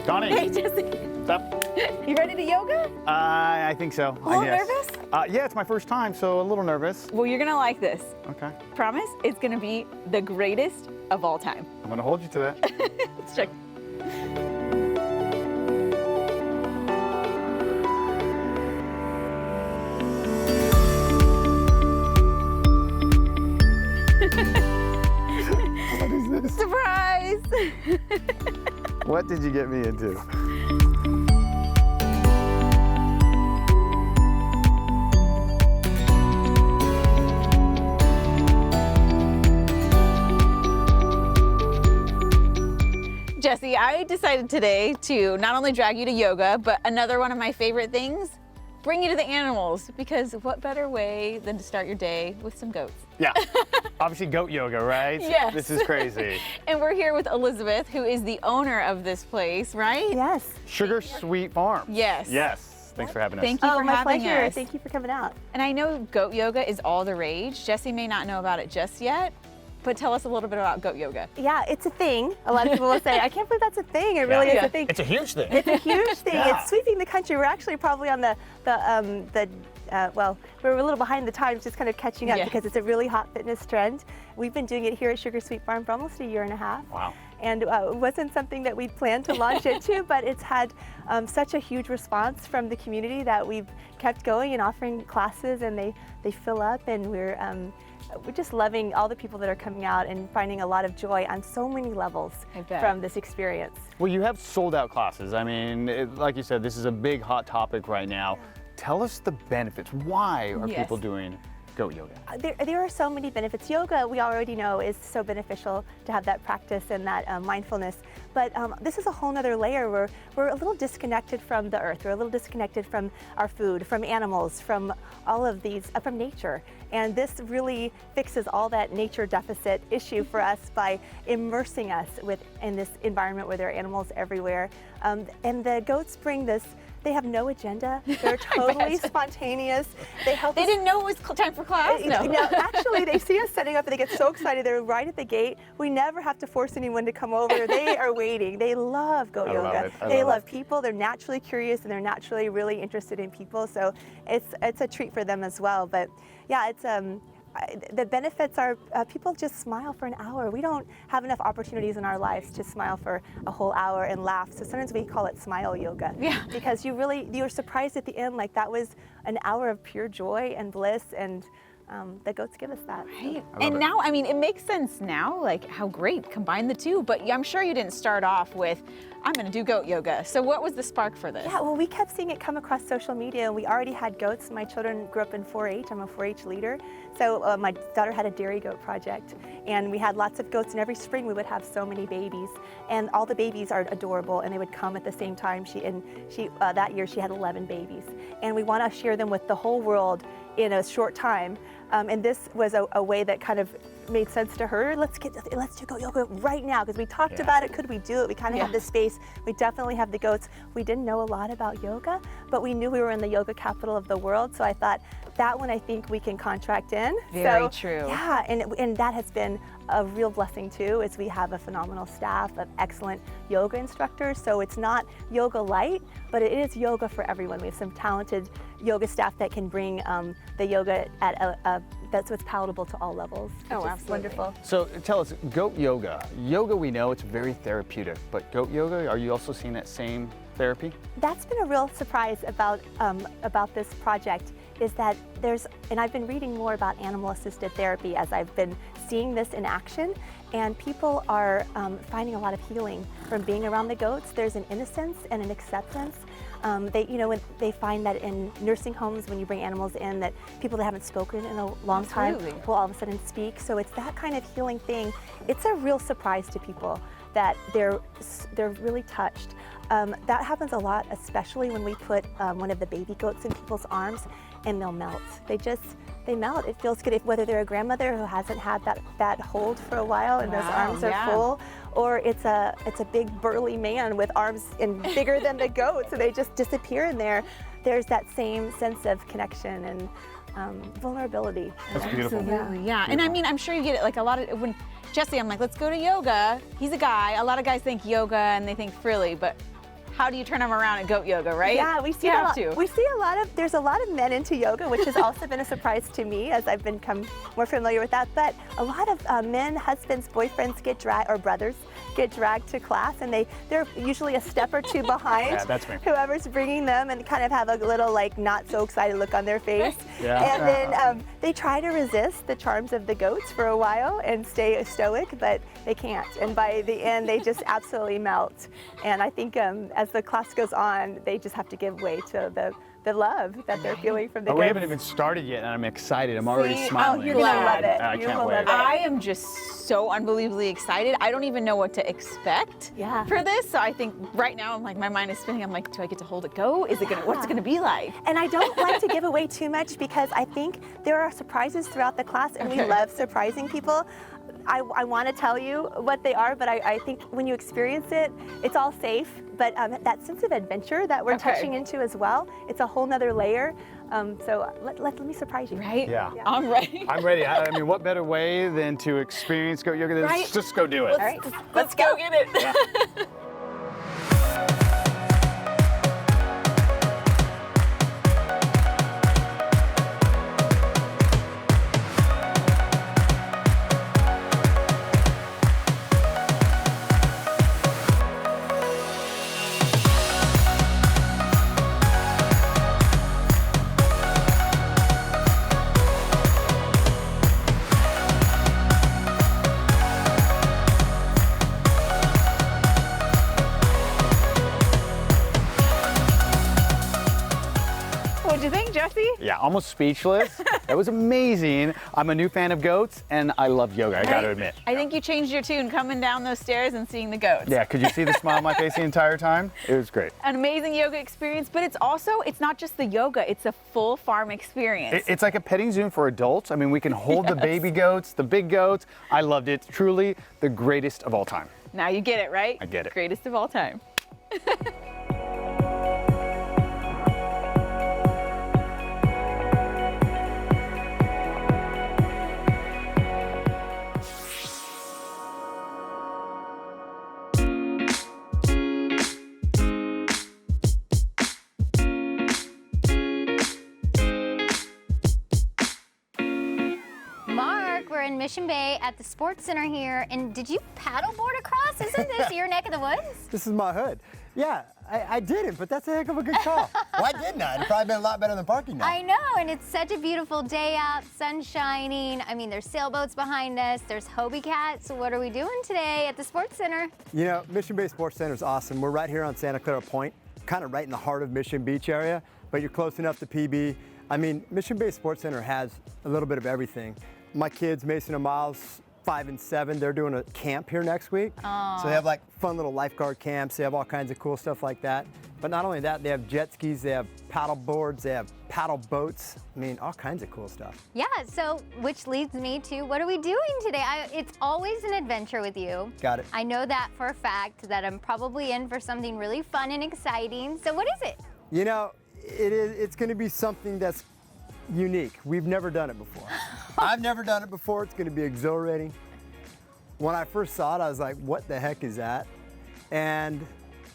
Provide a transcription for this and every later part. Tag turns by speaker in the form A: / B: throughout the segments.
A: Connie.
B: Hey, Jesse.
A: What's up?
B: You ready to yoga?
A: I think so.
B: A little
A: I guess.
B: nervous?
A: Yeah, it's my first time, so a little nervous.
B: Well, you're gonna like this.
A: Okay.
B: Promise, it's gonna be the greatest of all time.
A: I'm gonna hold you to that.
B: Let's check.
A: What is this?
B: Surprise!
A: What did you get me into?
B: Jesse, I decided today to not only drag you to yoga, but another one of my favorite things, bring you to the animals, because what better way than to start your day with some goats?
A: Yeah, obviously goat yoga, right?
B: Yes.
A: This is crazy.
B: And we're here with Elizabeth, who is the owner of this place, right?
C: Yes.
A: Sugar Sweet Farm.
B: Yes.
A: Yes, thanks for having us.
B: Thank you for
C: my
B: having
C: pleasure.
B: us.
C: Thank you for coming out.
B: And I know goat yoga is all the rage. Jesse may not know about it just yet, but tell us a little bit about goat yoga.
C: Yeah, it's a thing. A lot of people will say, I can't believe that's a thing. It really is
B: Yeah.
C: a thing.
A: It's a huge thing.
C: It's a huge thing.
A: Yeah.
C: It's sweeping the country. We're actually probably on well, we're a little behind the times, just kind of catching up
B: Yeah.
C: because it's a really hot fitness trend. We've been doing it here at Sugar Sweet Farm for almost a year and a half.
A: Wow.
C: And it wasn't something that we'd planned to launch into, but it's had such a huge response from the community that we've kept going and offering classes, and they fill up, and we're just loving all the people that are coming out and finding a lot of joy on so many levels
B: I bet.
C: from this experience.
A: Well, you have sold out classes. I mean, like you said, this is a big hot topic right now. Tell us the benefits. Why are
B: Yes.
A: people doing goat yoga?
C: There are so many benefits. Yoga, we already know, is so beneficial to have that practice and that mindfulness. But this is a whole nother layer where we're a little disconnected from the earth. We're a little disconnected from our food, from animals, from all of these, from nature. And this really fixes all that nature deficit issue for us by immersing us in this environment where there are animals everywhere. And the goats bring this. They have no agenda. They're totally spontaneous. They help
B: They
C: us.
B: didn't know it was time for class? No.
C: No, actually, they see us setting up and they get so excited. They're right at the gate. We never have to force anyone to come over. They are waiting. They love goat
A: I love
C: yoga.
A: it. I
C: They
A: love
C: love people. They're naturally curious and they're naturally really interested in people. So it's a treat for them as well. But yeah, it's the benefits are people just smile for an hour. We don't have enough opportunities in our lives to smile for a whole hour and laugh. So sometimes we call it smile yoga.
B: Yeah.
C: Because you're surprised at the end, like that was an hour of pure joy and bliss, and the goats give us that.
B: Right.
A: I love
B: And
A: it.
B: now, I mean, it makes sense now, like how great, combine the two, but I'm sure you didn't start off with, I'm gonna do goat yoga. So what was the spark for this?
C: Yeah, well, we kept seeing it come across social media, and we already had goats. My children grew up in 4-H. I'm a 4-H leader. So my daughter had a dairy goat project, and we had lots of goats, and every spring we would have so many babies. And all the babies are adorable, and they would come at the same time. That year she had 11 babies. And we want to share them with the whole world in a short time. And this was a way that kind of made sense to her. Let's do goat yoga right now, because we talked about it. Could we do it? We kind of have the space. We definitely have the goats. We didn't know a lot about yoga, but we knew we were in the yoga capital of the world. So I thought that one I think we can contract in.
B: Very true.
C: Yeah, and that has been a real blessing too, is we have a phenomenal staff of excellent yoga instructors. So it's not yoga light, but it is yoga for everyone. We have some talented yoga staff that can bring the yoga at that's what's palatable to all levels.
B: Oh,
C: which is
B: absolutely.
C: wonderful.
A: So tell us, goat yoga. Yoga, we know it's very therapeutic, but goat yoga, are you also seeing that same therapy?
C: That's been a real surprise about this project, is that and I've been reading more about animal-assisted therapy as I've been seeing this in action, and people are finding a lot of healing from being around the goats. There's an innocence and an acceptance. When they find that in nursing homes, when you bring animals in, that people that haven't spoken in a long
B: Absolutely.
C: time will all of a sudden speak. So it's that kind of healing thing. It's a real surprise to people that they're really touched. That happens a lot, especially when we put one of the baby goats in people's arms, and they'll melt. They melt. It feels good whether they're a grandmother who hasn't had that hold for a while and those
B: Wow,
C: arms are
B: yeah.
C: full, or it's a big burly man with arms bigger than the goat, so they just disappear in there. There's that same sense of connection and vulnerability.
A: That's beautiful.
B: Absolutely, yeah. And I mean, I'm sure you get it, like a lot of, when Jesse, I'm like, let's go to yoga. He's a guy. A lot of guys think yoga and they think frilly, but how do you turn them around in goat yoga, right?
C: Yeah, we see
B: You
C: a
B: have
C: lot.
B: to.
C: We see there's a lot of men into yoga, which has also been a surprise to me as I've become more familiar with that. But a lot of men, husbands, boyfriends get dragged, or brothers get dragged to class, and they're usually a step or two behind
A: Yeah, that's me.
C: whoever's bringing them, and kind of have a little like not so excited look on their face.
A: Yeah.
C: And then they try to resist the charms of the goats for a while and stay stoic, but they can't. And by the end, they just absolutely melt. And I think as the class goes on, they just have to give way to the love that they're feeling from the goats.
A: We haven't even started yet, and I'm excited. I'm already
C: See?
A: smiling.
C: You're gonna love it.
A: I
C: You
A: can't
C: will
A: wait.
C: love it.
B: I am just so unbelievably excited. I don't even know what to expect
C: Yeah.
B: for this. So I think right now I'm like, my mind is spinning. I'm like, do I get to hold it go? Is it gonna, what's it gonna be like?
C: And I don't like to give away too much because I think there are surprises throughout the class, and we
B: Okay.
C: love surprising people. I want to tell you what they are, but I think when you experience it, it's all safe. But that sense of adventure that we're
B: Okay.
C: touching into as well, it's a whole nother layer. So let me surprise you.
B: Right?
A: Yeah.
B: I'm ready.
A: I'm ready. I mean, what better way than to experience goat yoga?
B: Right.
A: Let's just go do it.
C: All right,
B: Let's go get it. What'd you think, Jesse?
A: Yeah, almost speechless. That was amazing. I'm a new fan of goats, and I love yoga, I gotta admit.
B: I think you changed your tune coming down those stairs and seeing the goats.
A: Yeah, could you see the smile on my face the entire time? It was great.
B: An amazing yoga experience, but it's not just the yoga, it's a full farm experience.
A: It's like a petting zoo for adults. I mean, we can hold the baby goats, the big goats. I loved it. Truly the greatest of all time.
B: Now you get it, right?
A: I get it.
B: Greatest of all time.
D: Mark, we're in Mission Bay at the Sports Center here, and did you paddleboard across? Isn't this your neck of the woods?
E: This is my hood. Yeah, I didn't, but that's a heck of a good call.
F: Why didn't I? It'd probably been a lot better than parking now.
D: I know, and it's such a beautiful day out, sun shining. I mean, there's sailboats behind us, there's Hobie cats. So what are we doing today at the Sports Center?
E: You know, Mission Bay Sports Center is awesome. We're right here on Santa Clara Point, kind of right in the heart of Mission Beach area, but you're close enough to PB. I mean, Mission Bay Sports Center has a little bit of everything. My kids, Mason and Miles, 5 and 7, they're doing a camp here next week. So they have like fun little lifeguard camps. They have all kinds of cool stuff like that. But not only that, they have jet skis, they have paddle boards, they have paddle boats. I mean, all kinds of cool stuff.
D: Yeah, so which leads me to what are we doing today? It's always an adventure with you.
E: Got it.
D: I know that for a fact, that I'm probably in for something really fun and exciting. So what is it?
E: You know, it's going to be something that's unique. We've never done it before. I've never done it before. It's going to be exhilarating. When I first saw it, I was like, what the heck is that? And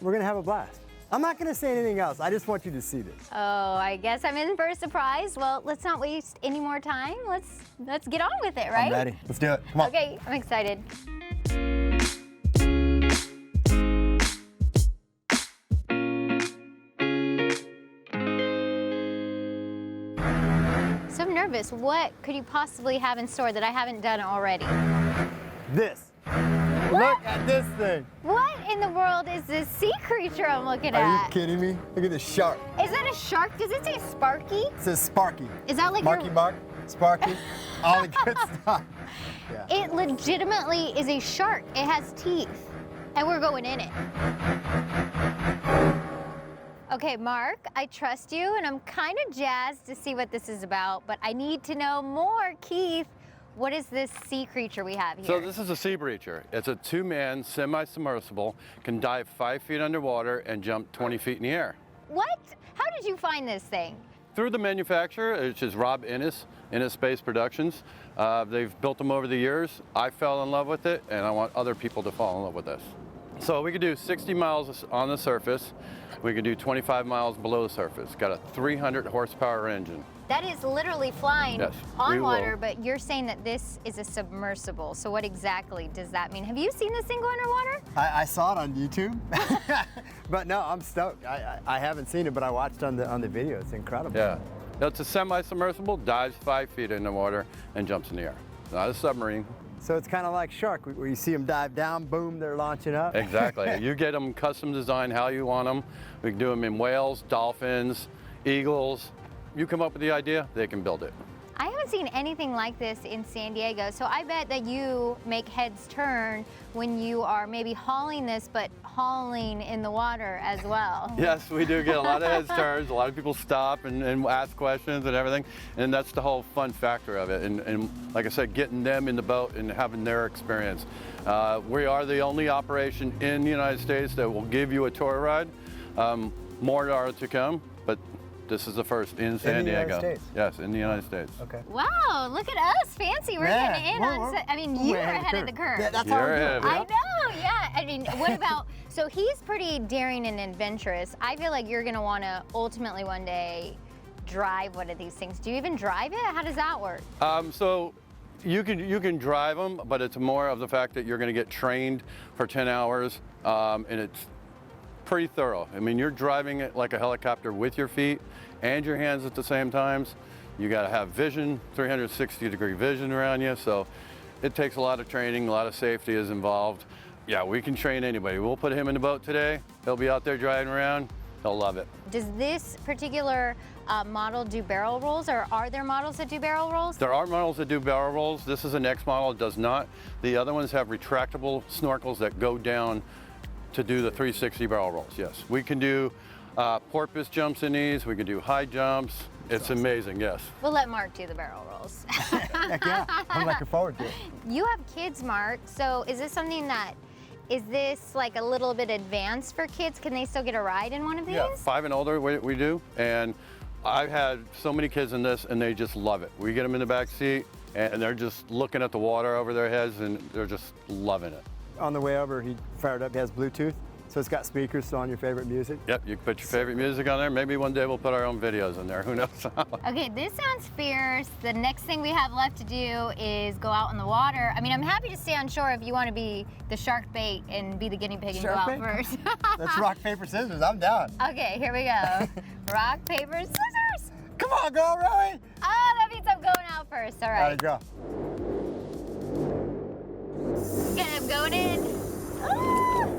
E: we're going to have a blast. I'm not going to say anything else. I just want you to see this.
D: Oh, I guess I'm in for a surprise. Well, let's not waste any more time. Let's get on with it, right?
F: I'm ready. Let's do it. Come on.
D: Okay, I'm excited. So I'm nervous. What could you possibly have in store that I haven't done already?
E: This. Look at this thing.
D: What in the world is this sea creature I'm looking
E: Are you
D: at?
E: kidding me? Look at this shark.
D: Is that a shark? Does it say Sparky?
E: It says Sparky.
D: Is that like
E: Marky
D: your...
E: Mark, Sparky, all the good stuff. Yeah.
D: It legitimately is a shark. It has teeth, and we're going in it. Okay, Mark, I trust you, and I'm kind of jazzed to see what this is about, but I need to know more. Keith, what is this sea creature we have here?
G: So this is a sea breacher. It's a two-man semi-submersible, can dive 5 feet underwater and jump 20 feet in the air.
D: What? How did you find this thing?
G: Through the manufacturer, which is Rob Innes, Innes Space Productions. They've built them over the years. I fell in love with it, and I want other people to fall in love with this. So we could do 60 miles on the surface. We could do 25 miles below the surface. Got a 300 horsepower engine.
D: That is literally flying
G: Yes,
D: on
G: we
D: water,
G: will.
D: but you're saying that this is a submersible. So what exactly does that mean? Have you seen this thing go underwater?
E: I saw it on YouTube, but no, I'm stoked. I haven't seen it, but I watched on the video. It's incredible.
G: Yeah. That's a semi-submersible, dives 5 feet in the water and jumps in the air. Not a submarine.
E: So it's kind of like Shark, where you see them dive down, boom, they're launching up.
G: Exactly. You get them custom designed how you want them. We can do them in whales, dolphins, eagles. You come up with the idea, they can build it.
D: I haven't seen anything like this in San Diego, so I bet that you make heads turn when you are maybe hauling this, but hauling in the water as well.
G: Yes, we do get a lot of heads turns. A lot of people stop and ask questions and everything. And that's the whole fun factor of it. And like I said, getting them in the boat and having their experience. We are the only operation in the United States that will give you a tour ride. More are to come, but this is the first in San Diego.
E: United States?
G: Yes, in the United States.
E: Okay.
D: Wow, look at us, fancy. We're
E: Yeah,
D: getting in
E: we're-
D: on,
E: we're-
D: I mean,
E: we're
D: you're
E: ahead of
D: ahead of
E: the
D: the
E: curve.
D: curve.
E: Yeah, that's
G: You're
E: how we do
G: ahead
E: it.
G: of it.
D: I know, yeah. I mean, what about, so he's pretty daring and adventurous. I feel like you're gonna wanna ultimately one day drive one of these things. Do you even drive it? How does that work?
G: So you can drive them, but it's more of the fact that you're going to get trained for 10 hours, and it's pretty thorough. I mean, you're driving it like a helicopter with your feet and your hands at the same times. You got to have vision, 360-degree vision around you. So it takes a lot of training, a lot of safety is involved. Yeah, we can train anybody. We'll put him in the boat today. He'll be out there driving around. He'll love it.
D: Does this particular model do barrel rolls, or are there models that do barrel rolls?
G: There are models that do barrel rolls. This is a next model, it does not. The other ones have retractable snorkels that go down to do the 360 barrel rolls, yes. We can do porpoise jumps in these, we can do high jumps. It's amazing, yes.
D: We'll let Mark do the barrel rolls.
E: Heck yeah, I'm looking forward to it.
D: You have kids, Mark, so is this something that, is this like a little bit advanced for kids? Can they still get a ride in one of these?
G: Yeah, 5 and older we do, and I've had so many kids in this and they just love it. We get them in the back seat and they're just looking at the water over their heads and they're just loving it.
E: On the way over, he fired up, he has Bluetooth, so it's got speakers, so on your favorite music.
G: Yep, you can put your favorite music on there. Maybe one day we'll put our own videos in there, who knows?
D: Okay, this sounds fierce. The next thing we have left to do is go out in the water. I mean, I'm happy to stay on shore if you want to be the shark bait and be the guinea pig and
E: Shark
D: go out
E: bait?
D: first.
E: Let's rock, paper, scissors, I'm down.
D: Okay, here we go. Rock, paper, scissors.
E: Come on, girl, really?
D: Oh, that means I'm going out first. All
E: All
D: right.
E: right, go.
D: Okay, I'm going in. Ah!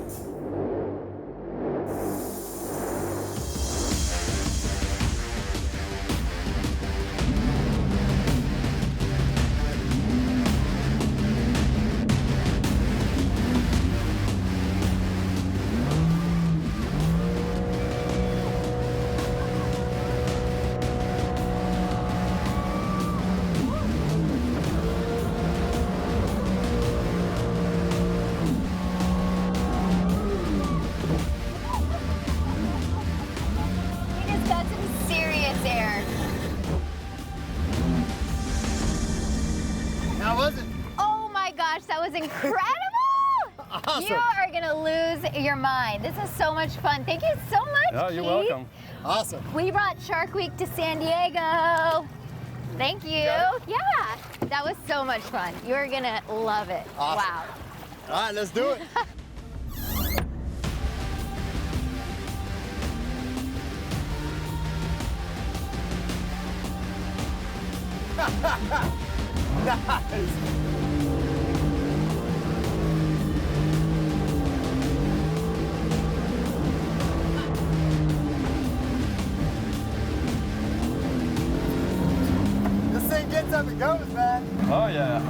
D: We just got some serious air.
E: How was it?
D: Oh my gosh, that was incredible!
E: Awesome.
D: You are gonna lose your mind. This is so much fun. Thank you so much,
G: No, you're
D: Keith.
G: welcome.
E: Awesome.
D: We brought Shark Week to San Diego. Thank you. Yeah, that was so much fun. You're gonna love it.
E: Awesome.
D: Wow.
E: All right, let's do it. Nice. This thing gets up and goes, man.
G: Oh yeah.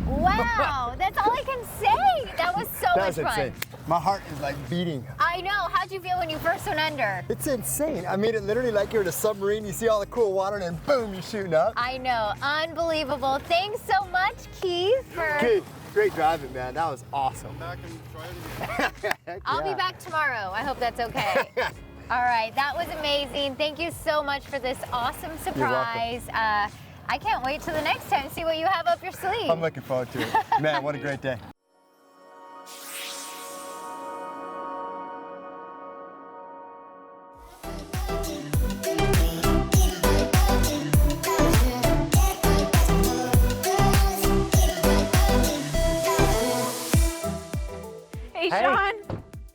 D: Wow, that's all I can say. That was so
E: That's
D: much fun.
E: insane. My heart is like beating.
D: I know. How'd you feel when you first went under?
E: It's insane. I mean, it literally like you're in a submarine, you see all the cool water, and then boom, you're shooting up.
D: I know. Unbelievable. Thanks so much, Keith, for...
E: Keith, great driving, man. That was awesome.
G: Back and try it again.
E: Heck
D: I'll be
E: yeah.
D: back tomorrow. I hope that's okay. All right, that was amazing. Thank you so much for this awesome surprise. I can't wait till the next time to see what you have up your sleeve.
F: I'm looking forward to it. Man, what a great day.
B: Hey, Sean,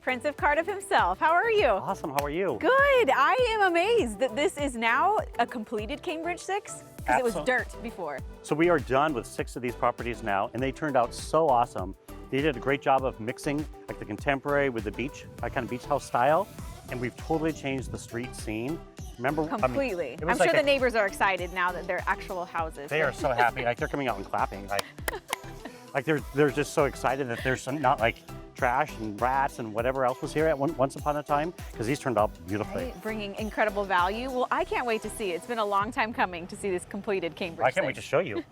B: Prince of Cardiff himself. How are you?
H: Awesome, how are you?
B: Good. I am amazed that this is now a completed Cambridge 6 because it was
H: Absolutely.
B: dirt before.
H: So we are done with 6 of these properties now, and they turned out so awesome. They did a great job of mixing like the contemporary with the beach, kind of beach house style, and we've totally changed the street scene. Remember,
B: Completely.
H: it
B: I'm
H: was
B: sure
H: like
B: the neighbors are excited now that they're actual houses.
H: They are so happy, like they're coming out and clapping. Like they're just so excited that there's not like trash and rats and whatever else was here at once upon a time, because these turned out beautifully.
B: Right, bringing incredible value. Well, I can't wait to see it. It's been a long time coming to see this completed Cambridge
H: I can't wait to
B: 6.
H: show you.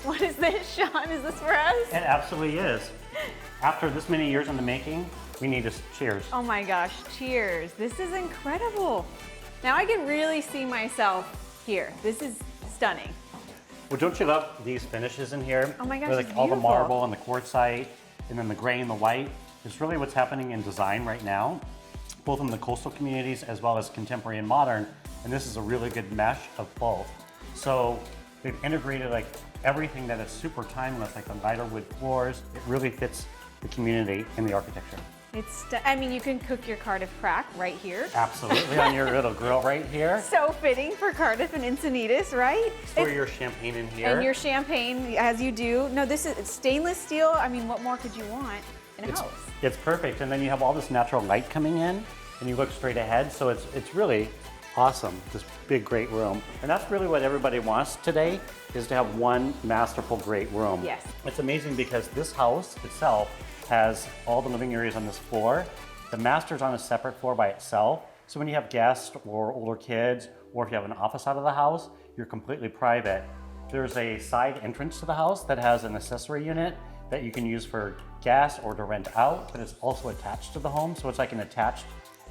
B: What is this, Sean? Is this for us?
H: It absolutely is. After this many years in the making, we need to cheers.
B: Oh my gosh, cheers. This is incredible. Now I can really see myself here. This is stunning.
H: Well, don't you love these finishes in here?
B: Oh my gosh,
H: They're like
B: it's
H: all the
B: beautiful.
H: marble and the quartzite, and then the gray and the white. It's really what's happening in design right now, both in the coastal communities as well as contemporary and modern. And this is a really good mesh of both. So they've integrated like everything that is super timeless, like the lighter wood floors. It really fits the community and the architecture.
B: I mean, you can cook your Cardiff crack right here.
H: Absolutely, on your little grill right here.
B: So fitting for Cardiff and Encinitas, right?
H: Store your champagne in here.
B: And your champagne, as you do. No, this is stainless steel. I mean, what more could you want in a house?
H: It's perfect, and then you have all this natural light coming in, and you look straight ahead, so it's really awesome, this big, great room. And that's really what everybody wants today, is to have one masterful, great room.
B: Yes.
H: It's amazing because this house itself has all the living areas on this floor. The master's on a separate floor by itself, so when you have guests or older kids, or if you have an office out of the house, you're completely private. There's a side entrance to the house that has an accessory unit that you can use for guests or to rent out, but it's also attached to the home, so it's like an attached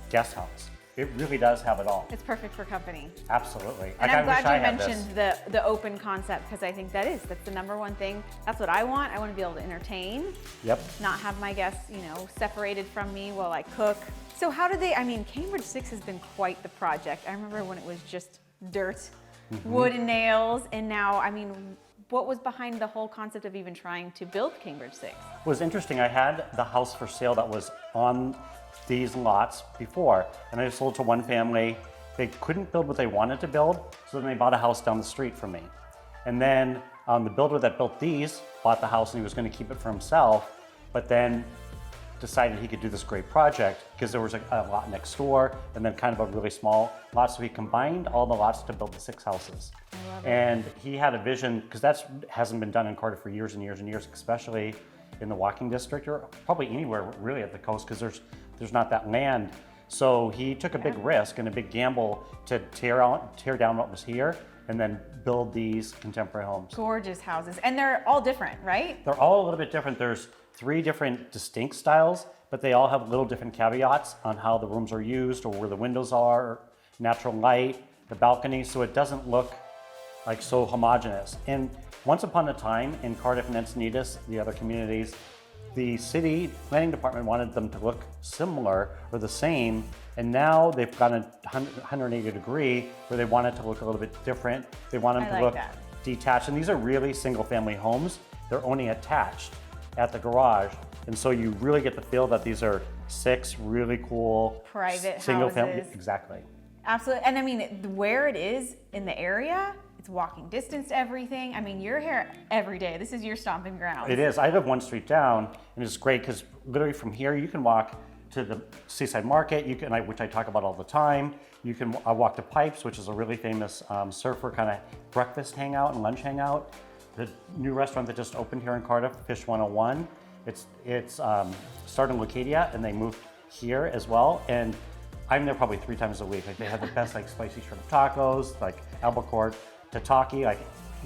H: guest house. It really does have it all.
B: It's perfect for company.
H: Absolutely.
B: And
H: Like,
B: I'm
H: I wish
B: glad
H: I
B: you
H: had
B: mentioned the open concept, because I think that's the number one thing. That's what I want. I want to be able to entertain,
H: Yep.
B: not have my guests, separated from me while I cook. So how did they, Cambridge 6 has been quite the project. I remember when it was just dirt, wood and nails, and now, what was behind the whole concept of even trying to build Cambridge 6?
H: It was interesting. I had the house for sale that was on these lots before, and I sold to one family. They couldn't build what they wanted to build, so then they bought a house down the street from me. And then the builder that built these bought the house and he was going to keep it for himself, but then decided he could do this great project because there was a lot next door and then kind of a really small lot. So he combined all the lots to build the 6 houses.
B: I love it.
H: And he had a vision, because that hasn't been done in Cardiff for years and years and years, especially in the walking district, or probably anywhere really at the coast, because there's not that land. So he took a big risk and a big gamble to tear down what was here and then build these contemporary homes.
B: Gorgeous houses, and they're all different, right?
H: They're all a little bit different. There's 3 different distinct styles, but they all have little different caveats on how the rooms are used or where the windows are, natural light, the balcony, so it doesn't look like so homogeneous. And once upon a time in Cardiff and Encinitas, the other communities, the city planning department wanted them to look similar or the same, and now they've gone a 180 degree where they want it to look a little bit different. They want them to look detached, and these are really single family homes. They're only attached at the garage, and so you really get the feel that these are 6 really cool
B: private
H: single
B: houses.
H: family. Exactly.
B: Absolutely, and where it is in the area, it's walking distance to everything. You're here every day. This is your stomping ground.
H: It is. I live 1 street down, and it's great because literally from here you can walk to the Seaside Market, which I talk about all the time. You can walk to Pipes, which is a really famous surfer kind of breakfast hangout and lunch hangout. The new restaurant that just opened here in Cardiff, Fish 101, it's started in Leucadia, and they moved here as well, and I'm there probably 3 times a week. Like, they have the best like spicy shrimp tacos, like albacore, tataki. Like,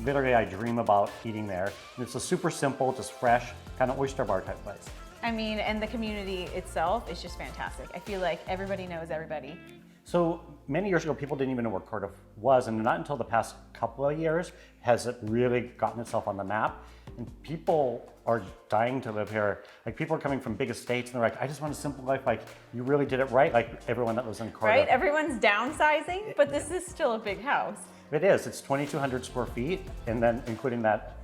H: literally, I dream about eating there. And it's a super simple, just fresh, kind of oyster bar type place.
B: I mean, and the community itself is just fantastic. I feel like everybody knows everybody.
H: So many years ago, people didn't even know where Cardiff was, and not until the past couple of years has it really gotten itself on the map. And people are dying to live here. Like, people are coming from big estates, and they're like, I just want a simple life. Like, you really did it right. Like everyone that lives in Cardiff.
B: Right? Everyone's downsizing, but this is still a big house.
H: It is. It's 2,200 square feet, and then including that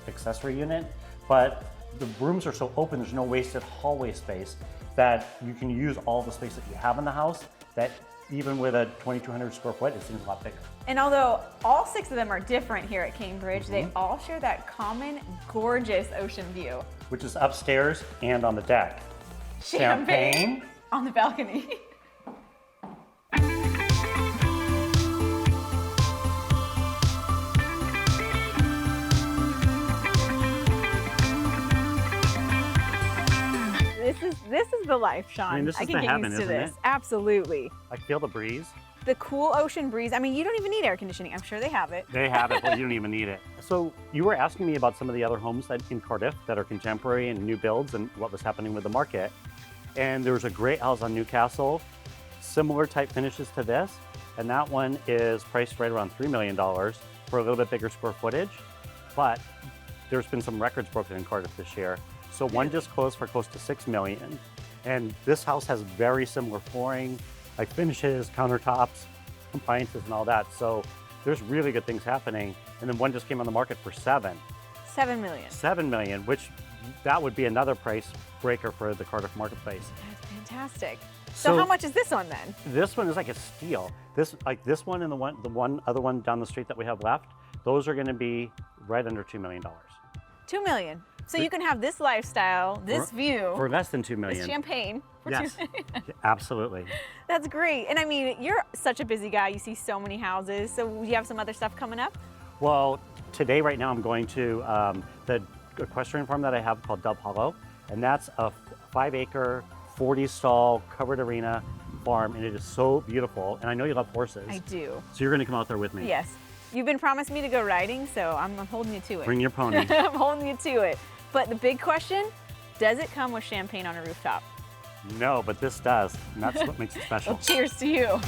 H: accessory unit. But the rooms are so open, there's no wasted hallway space, that you can use all the space that you have in the house, that even with a 2,200 square foot, it seems a lot bigger.
B: And although all 6 of them are different here at Cambridge, they all share that common, gorgeous ocean view.
H: Which is upstairs and on the deck.
B: Champagne on the balcony. This is the life, Sean.
H: I mean, this is
B: can
H: the
B: get
H: heaven,
B: used to
H: isn't
B: this.
H: it?
B: Absolutely.
H: I feel the breeze.
B: The cool ocean breeze. I mean, you don't even need air conditioning. I'm sure they have it.
H: They have it, but you don't even need it. So you were asking me about some of the other homes that in Cardiff that are contemporary and new builds and what was happening with the market. And there was a great house on Newcastle, similar type finishes to this. And that one is priced right around $3 million for a little bit bigger square footage. But there's been some records broken in Cardiff this year. So one just closed for close to $6 million. And this house has very similar flooring, like finishes, countertops, appliances, and all that. So there's really good things happening. And then one just came on the market for $7 million. $7 million, which that would be another price breaker for the Cardiff marketplace.
B: That's fantastic. So how much is this one then?
H: This one is like a steal. This one and the one other one down the street that we have left, those are going to be right under $2 million.
B: $2 million. So you can have this lifestyle, this view.
H: For less than $2 million.
B: This champagne. For
H: Yes,
B: $2 million.
H: absolutely.
B: That's great. And I mean, you're such a busy guy. You see so many houses. So you have some other stuff coming up?
H: Well, today, right now, I'm going to the equestrian farm that I have called Dove Hollow. And that's a 5-acre, 40-stall covered arena farm. And it is so beautiful. And I know you love horses.
B: I do.
H: So you're going to come out there with me.
B: Yes. You've been promised me to go riding, so I'm holding you to it.
H: Bring your pony.
B: I'm holding you to it. But the big question, does it come with champagne on a rooftop?
H: No, but this does. And that's what makes it special.
B: Well, cheers to you.